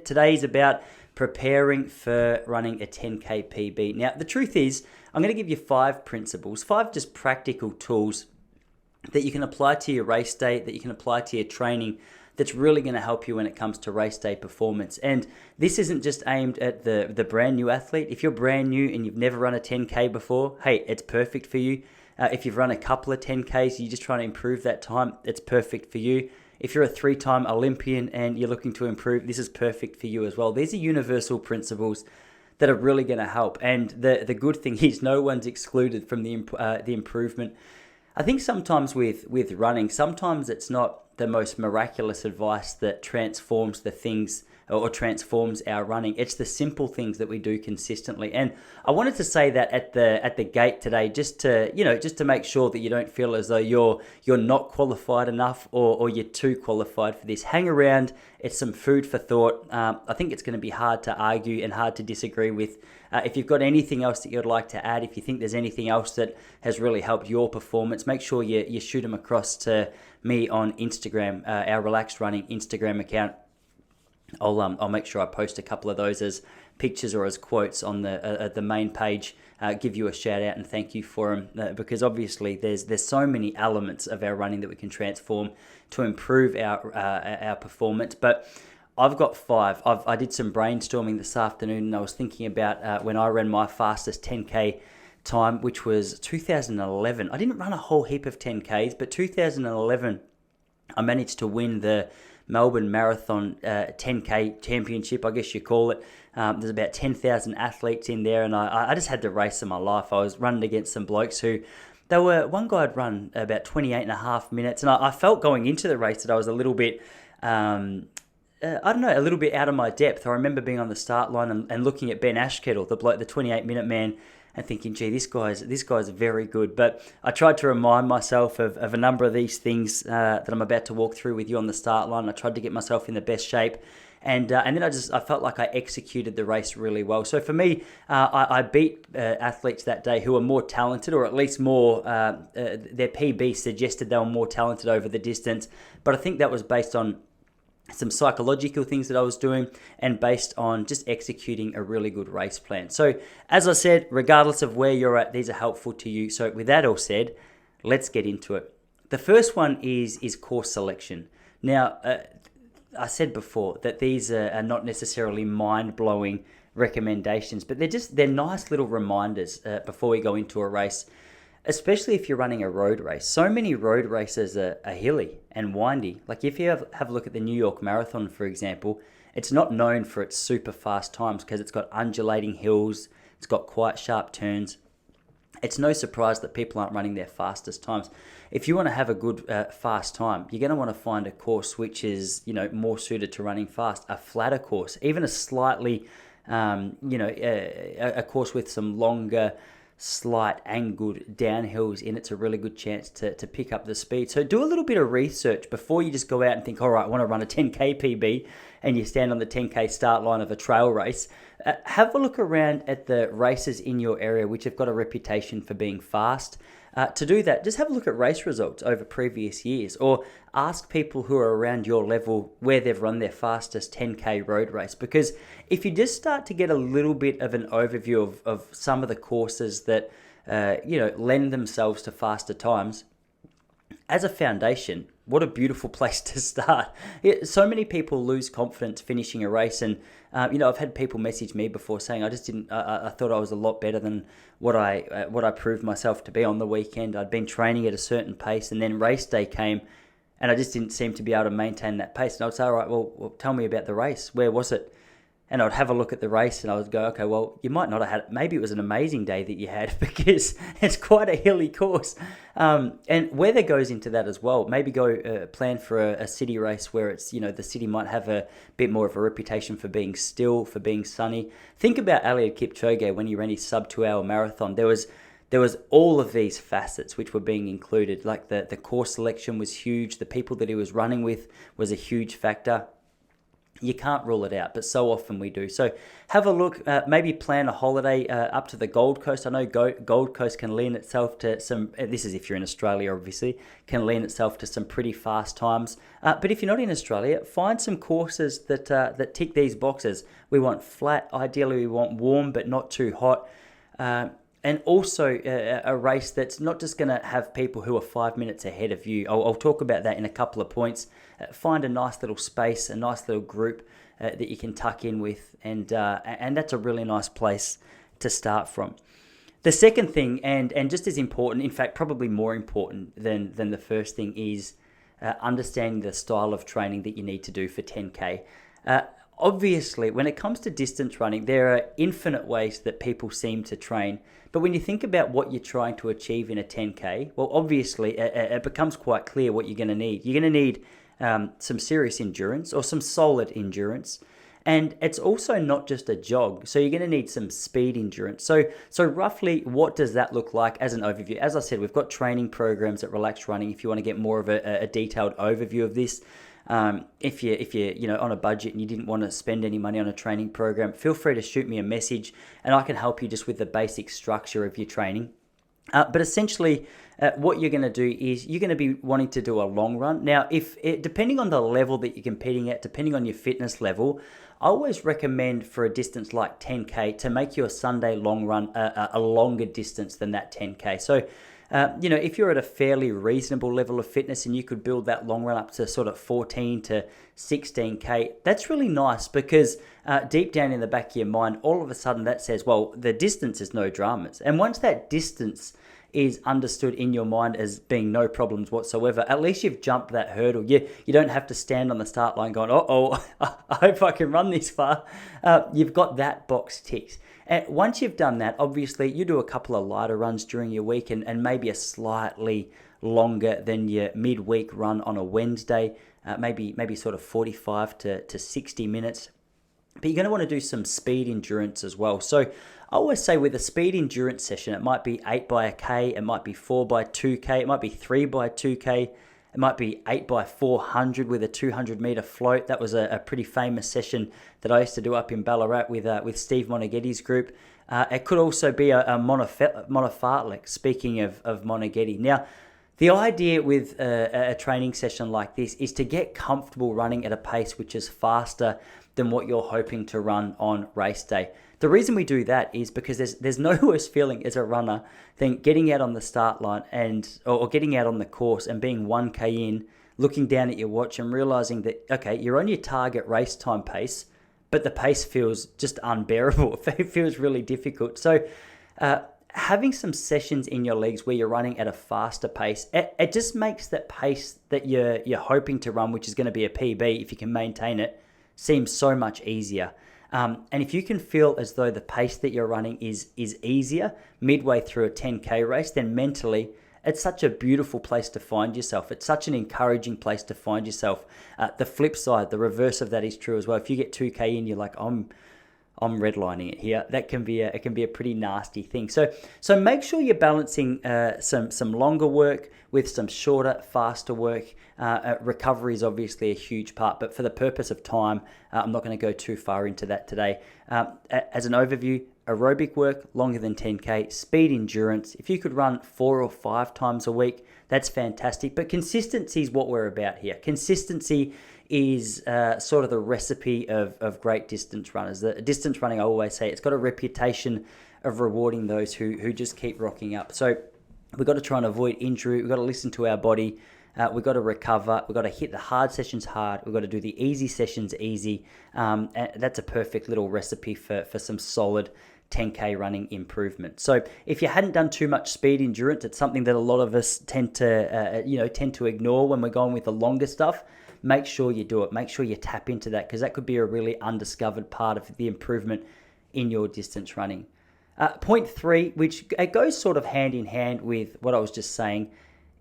Today is about preparing for running a 10K PB. Now, the truth is, I'm going to give you 5 principles, 5 just practical tools that you can apply to your race day, that you can apply to your training, that's really going to help you when it comes to race day performance. And this isn't just aimed at the brand new athlete. If you're brand new and you've never run a 10K before, hey, it's perfect for you. If you've run a couple of 10Ks, you're just trying to improve that time, it's perfect for you. If you're a 3-time Olympian and you're looking to improve, this is perfect for you as well. These are universal principles that are really going to help. And the good thing is no one's excluded from the improvement. I think sometimes with running, sometimes it's not the most miraculous advice that transforms the things or transforms our running. It's the simple things that we do consistently. And I wanted to say that at the gate today, just to make sure that you don't feel as though you're not qualified enough or you're too qualified for this. Hang around. It's some food for thought. I think it's going to be hard to argue and hard to disagree with. If you've got anything else that you'd like to add, if you think there's anything else that has really helped your performance, make sure you shoot them across to me on Instagram, our Relaxed Running Instagram account. I'll make sure I post a couple of those as pictures or as quotes on the main page. Give you a shout out and thank you for them because obviously there's so many elements of our running that we can transform to improve our performance. But I've got 5. I did some brainstorming this afternoon and I was thinking about when I ran my fastest 10K time, which was 2011. I didn't run a whole heap of 10Ks, but 2011 I managed to win the Melbourne Marathon 10K championship, I guess you call it. There's about 10,000 athletes in there, and I just had the race of my life. I was running against some blokes who, one guy had run about 28 and a half minutes, and I felt going into the race that I was a little bit, a little bit out of my depth. I remember being on the start line and looking at Ben Ashkettle, the bloke, the 28-minute man, and thinking, gee, this guy's very good. But I tried to remind myself of a number of these things that I'm about to walk through with you on the start line. I tried to get myself in the best shape. And then I felt like I executed the race really well. So for me, I beat athletes that day who were more talented, or at least more, their PB suggested they were more talented over the distance. But I think that was based on some psychological things that I was doing and based on just executing a really good race plan. So as I said, regardless of where you're at, these are helpful to you. So with that all said, let's get into it. The first one is course selection. Now, I said before that these are not necessarily mind-blowing recommendations, but they're nice little reminders before we go into a race, especially if you're running a road race. So many road races are hilly and windy. Like if you have a look at the New York Marathon, for example, it's not known for its super fast times because it's got undulating hills, it's got quite sharp turns. It's no surprise that people aren't running their fastest times. If you want to have a good fast time, you're going to want to find a course which is, more suited to running fast, a flatter course, even a slightly, a course with some longer, slight angled downhills in it's a really good chance to pick up the speed. So do a little bit of research before you just go out and think, all right, I want to run a 10K PB, and you stand on the 10K start line of a trail race. Have a look around at the races in your area which have got a reputation for being fast. To do that, just have a look at race results over previous years, or ask people who are around your level where they've run their fastest 10K road race. Because if you just start to get a little bit of an overview of some of the courses that lend themselves to faster times, as a foundation, what a beautiful place to start. So many people lose confidence finishing a race, and I've had people message me before saying I thought I was a lot better than what I proved myself to be on the weekend. I'd been training at a certain pace, and then race day came, and I just didn't seem to be able to maintain that pace. And I would say, all right, well, tell me about the race. Where was it? And I'd have a look at the race and I would go, okay, well, you might not have had it. Maybe it was an amazing day that you had because it's quite a hilly course. And weather goes into that as well. Maybe go plan for a city race where it's, the city might have a bit more of a reputation for being still, for being sunny. Think about Eliud Kipchoge when he ran his sub 2 hour marathon. There was all of these facets which were being included. Like the course selection was huge. The people that he was running with was a huge factor. You can't rule it out, but so often we do. So have a look, maybe plan a holiday up to the Gold Coast. I know Gold Coast can lend itself to some, this is if you're in Australia, obviously, can lend itself to some pretty fast times. But if you're not in Australia, find some courses that tick these boxes. We want flat, ideally we want warm, but not too hot. And also a race that's not just going to have people who are 5 minutes ahead of you. I'll talk about that in a couple of points. Find a nice little space, a nice little group that you can tuck in with, and that's a really nice place to start from. The second thing, and just as important, in fact, probably more important than the first thing, is understanding the style of training that you need to do for 10K. Obviously, when it comes to distance running, there are infinite ways that people seem to train. But when you think about what you're trying to achieve in a 10K, well, obviously, it becomes quite clear what you're going to need. You're going to need some serious endurance or some solid endurance. And it's also not just a jog. So you're going to need some speed endurance. So roughly, what does that look like as an overview? As I said, we've got training programs at Relax Running if you want to get more of a detailed overview of this. If you're on a budget and you didn't want to spend any money on a training program, feel free to shoot me a message and I can help you just with the basic structure of your training. But essentially, what you're going to do is you're going to be wanting to do a long run. Now, depending on the level that you're competing at, depending on your fitness level, I always recommend for a distance like 10K to make your Sunday long run a longer distance than that 10K. So, if you're at a fairly reasonable level of fitness and you could build that long run up to sort of 14 to 16K, that's really nice because deep down in the back of your mind, all of a sudden that says, well, the distance is no dramas. And once that distance is understood in your mind as being no problems whatsoever, at least you've jumped that hurdle. You don't have to stand on the start line going, I hope I can run this far. You've got that box ticked. And once you've done that, obviously you do a couple of lighter runs during your week and maybe a slightly longer than your midweek run on a Wednesday, maybe sort of 45 to 60 minutes. But you're going to want to do some speed endurance as well. So I always say with a speed endurance session, it might be 8 by a K, it might be 4 by 2K, it might be 3 by 2K, it might be 8 by 400 with a 200 meter float. That was a pretty famous session that I used to do up in Ballarat with Steve Monaghetti's group. It could also be a monofartlek, speaking of Monaghetti. Now, the idea with a training session like this is to get comfortable running at a pace which is faster than what you're hoping to run on race day. The reason we do that is because there's no worse feeling as a runner than getting out on the start line or getting out on the course and being 1K in, looking down at your watch and realizing that, okay, you're on your target race time pace, but the pace feels just unbearable. It feels really difficult. So having some sessions in your legs where you're running at a faster pace, it just makes that pace that you're hoping to run, which is going to be a PB if you can maintain it, seem so much easier. And if you can feel as though the pace that you're running is easier midway through a 10K race, then mentally, it's such a beautiful place to find yourself. It's such an encouraging place to find yourself. The flip side, the reverse of that is true as well. If you get 2K in, you're like, I'm redlining it here. That can be a pretty nasty thing. So make sure you're balancing some longer work with some shorter, faster work. Recovery is obviously a huge part, but for the purpose of time, I'm not going to go too far into that today. As an overview, aerobic work longer than 10K, speed endurance. If you could run 4 or 5 times a week, that's fantastic. But consistency is what we're about here. Consistency is sort of the recipe of great distance runners. The distance running, I always say, it's got a reputation of rewarding those who just keep rocking up. So we've got to try and avoid injury. We've got to listen to our body. We've got to recover. We've got to hit the hard sessions hard. We've got to do the easy sessions easy. And that's a perfect little recipe for some solid 10K running improvement. So if you hadn't done too much speed endurance, it's something that a lot of us tend to ignore when we're going with the longer stuff. Make sure you do it. Make sure you tap into that because that could be a really undiscovered part of the improvement in your distance running. Point 3, which it goes sort of hand in hand with what I was just saying,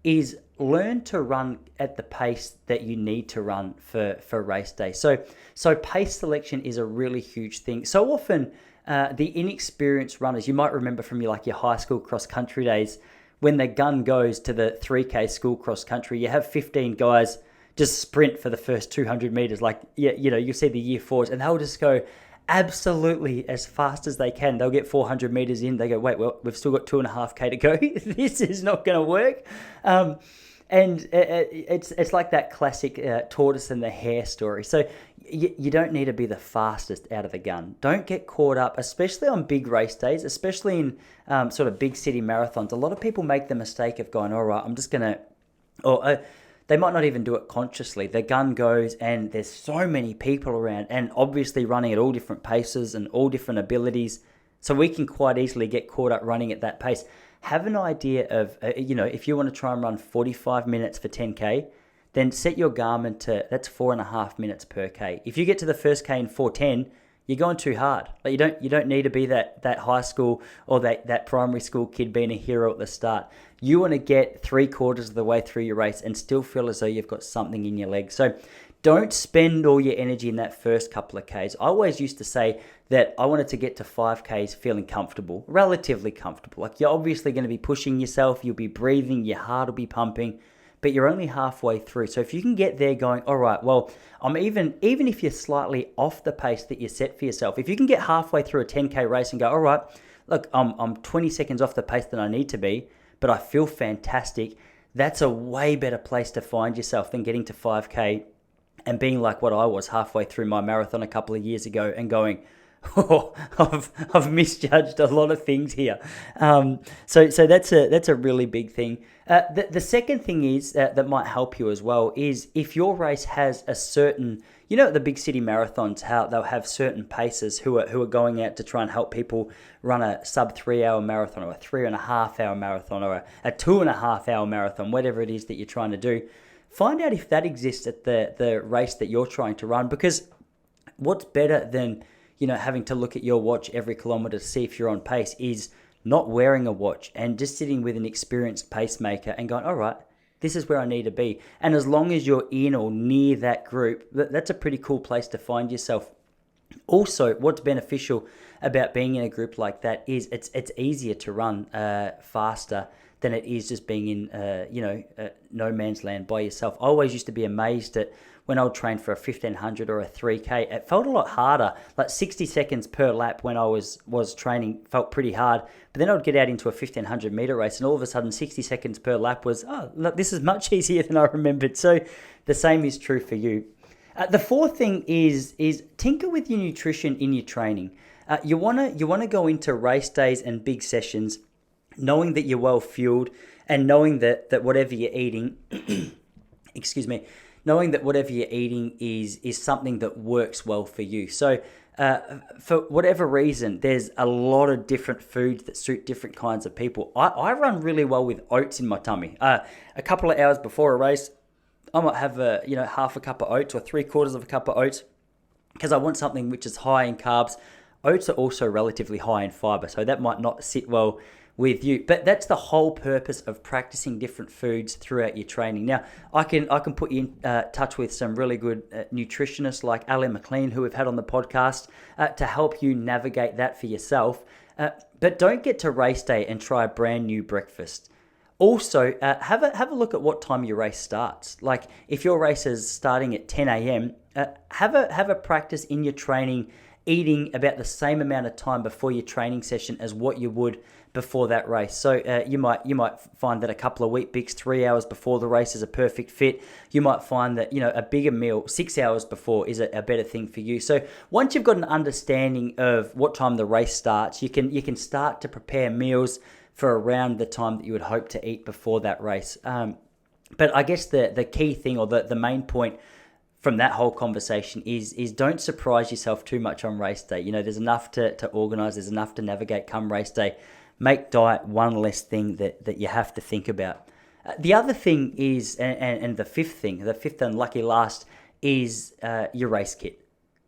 is learn to run at the pace that you need to run for race day. So pace selection is a really huge thing. So often the inexperienced runners, you might remember from your high school cross country days, when the gun goes to the 3K school cross country, you have 15 guys just sprint for the first 200 meters. Like, yeah, you see the year fours and they'll just go absolutely as fast as they can. They'll get 400 meters in. They go, wait, well, we've still got 2.5K to go. This is not going to work. And it's like that classic tortoise and the hare story. So you don't need to be the fastest out of the gun. Don't get caught up, especially on big race days, especially in sort of big city marathons. A lot of people make the mistake of going, all right, I'm just going to, or they might not even do it consciously. The gun goes and there's so many people around and obviously running at all different paces and all different abilities. So we can quite easily get caught up running at that pace. Have an idea of, if you want to try and run 45 minutes for 10K, then set your Garmin to, that's 4.5 minutes per K. If you get to the first K in 4:10, you're going too hard. Like you don't need to be that high school or that primary school kid being a hero at the start. You want to get 3/4 of the way through your race and still feel as though you've got something in your legs. So don't spend all your energy in that first couple of Ks. I always used to say that I wanted to get to 5Ks feeling comfortable, relatively comfortable. Like you're obviously going to be pushing yourself, you'll be breathing, your heart will be pumping, but you're only halfway through. So if you can get there going, all right, well, I'm even if you're slightly off the pace that you set for yourself, if you can get halfway through a 10K race and go, all right, look, I'm 20 seconds off the pace than I need to be, but I feel fantastic. That's a way better place to find yourself than getting to 5K and being like what I was halfway through my marathon a couple of years ago and going, oh, I've misjudged a lot of things here. So that's a really big thing. The second thing is that might help you as well is if your race has a certain, at the big city marathons, how they'll have certain pacers who are going out to try and help people run a sub 3 hour marathon or a 3.5 hour marathon or a 2.5 hour marathon, whatever it is that you're trying to do. Find out if that exists at the race that you're trying to run, because what's better than having to look at your watch every kilometer to see if you're on pace is not wearing a watch and just sitting with an experienced pacemaker and going, all right, this is where I need to be. And as long as you're in or near that group, that's a pretty cool place to find yourself. Also, what's beneficial about being in a group like that is it's easier to run faster than it is just being in, no man's land by yourself. I always used to be amazed at when I would train for a 1500 or a 3K, it felt a lot harder. Like 60 seconds per lap when I was training felt pretty hard. But then I would get out into a 1500 meter race and all of a sudden 60 seconds per lap was, oh, look, this is much easier than I remembered. So the same is true for you. The fourth thing is tinker with your nutrition in your training. You wanna go into race days and big sessions knowing that you're well fueled and knowing that whatever you're eating, knowing that whatever you're eating is something that works well for you. So for whatever reason, there's a lot of different foods that suit different kinds of people. I run really well with oats in my tummy. A couple of hours before a race, I might have half a cup of oats or 3/4 of a cup of oats because I want something which is high in carbs. Oats are also relatively high in fiber, so that might not sit well with you. But that's the whole purpose of practicing different foods throughout your training. Now, I can put you in touch with some really good nutritionists like Ali McLean, who we've had on the podcast, to help you navigate that for yourself. But don't get to race day and try a brand new breakfast. Also, have a look at what time your race starts. Like if your race is starting at 10 a.m., have a practice in your training eating about the same amount of time before your training session as what you would before that race. So you might find that a couple of Wheat Bix 3 hours before the race is a perfect fit. You might find that a bigger meal 6 hours before is a better thing for you. So once you've got an understanding of what time the race starts, you can start to prepare meals for around the time that you would hope to eat before that race. But I guess the key thing or the main point from that whole conversation is don't surprise yourself too much on race day. There's enough to organize, there's enough to navigate come race day. Make diet one less thing that you have to think about. The other thing is, and the fifth and lucky last, is your race kit.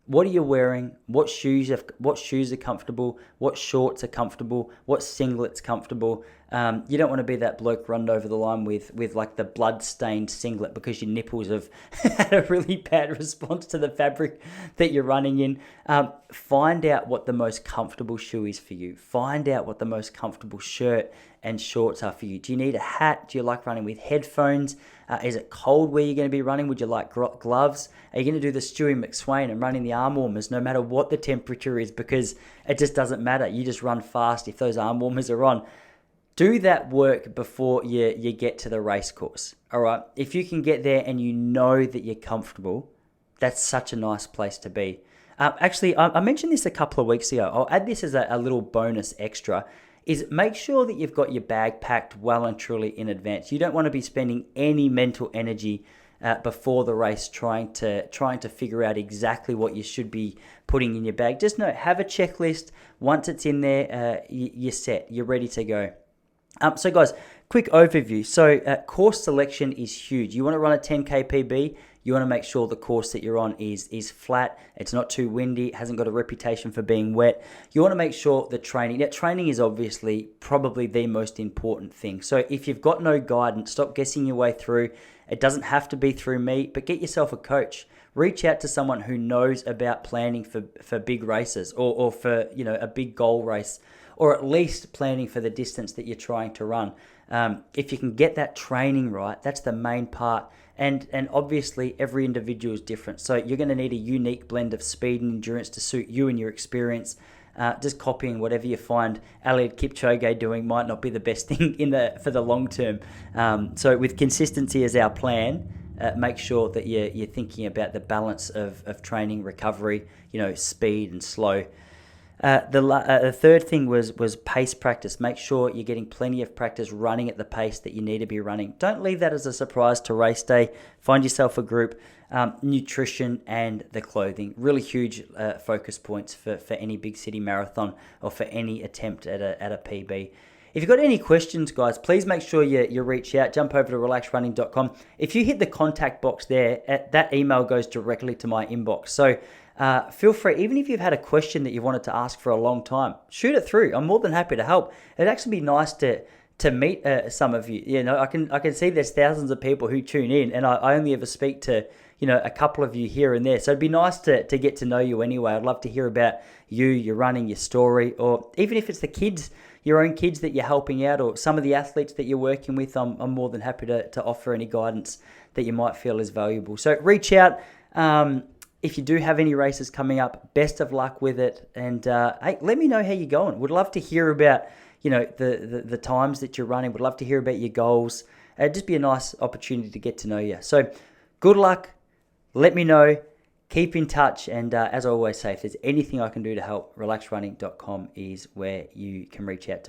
What are you wearing? What shoes are comfortable? What shorts are comfortable? What singlets comfortable? You don't want to be that bloke run over the line with like the blood-stained singlet because your nipples have had a really bad response to the fabric that you're running in. Find out what the most comfortable shoe is for you. Find out what the most comfortable shirt and shorts are for you. Do you need a hat? Do you like running with headphones? Is it cold where you're going to be running? Would you like gloves? Are you going to do the Stewie McSwain and running the arm warmers no matter what the temperature is, because it just doesn't matter. You just run fast if those arm warmers are on. Do that work before you get to the race course, all right? If you can get there and you know that you're comfortable, that's such a nice place to be. Actually, I mentioned this a couple of weeks ago. I'll add this as a little bonus extra, is make sure that you've got your bag packed well and truly in advance. You don't want to be spending any mental energy before the race trying to figure out exactly what you should be putting in your bag. Just know, have a checklist. Once it's in there, you're set. You're ready to go. So guys, quick overview. So course selection is huge. You want to run a 10K PB, you want to make sure the course that you're on is flat, it's not too windy, it hasn't got a reputation for being wet. You want to make sure the training is obviously probably the most important thing. So if you've got no guidance, stop guessing your way through. It doesn't have to be through me, but get yourself a coach. Reach out to someone who knows about planning for big races or for a big goal race, or at least planning for the distance that you're trying to run. If you can get that training right, that's the main part. And obviously, every individual is different. So you're going to need a unique blend of speed and endurance to suit you and your experience. Just copying whatever you find Eliud Kipchoge doing might not be the best thing for the long term. So with consistency as our plan, make sure that you're thinking about the balance of training, recovery, speed and slow. The third thing was pace practice. Make sure you're getting plenty of practice running at the pace that you need to be running. Don't leave that as a surprise to race day. Find yourself a group. Nutrition and the clothing. Really huge focus points for any big city marathon or for any attempt at a PB. If you've got any questions, guys, please make sure you reach out. Jump over to relaxrunning.com. If you hit the contact box there, that email goes directly to my inbox. So feel free, even if you've had a question that you've wanted to ask for a long time, shoot it through. I'm more than happy to help. It'd actually be nice to meet some of you. I can see there's thousands of people who tune in, and I only ever speak to a couple of you here and there. So it'd be nice to get to know you anyway. I'd love to hear about you, your running, your story, or even if it's the kids, your own kids that you're helping out, or some of the athletes that you're working with. I'm more than happy to offer any guidance that you might feel is valuable. So reach out. If you do have any races coming up, best of luck with it. And hey, let me know how you're going. Would love to hear about the times that you're running. Would love to hear about your goals. It'd just be a nice opportunity to get to know you. So good luck. Let me know. Keep in touch. And as I always say, if there's anything I can do to help, relaxrunning.com is where you can reach out to me.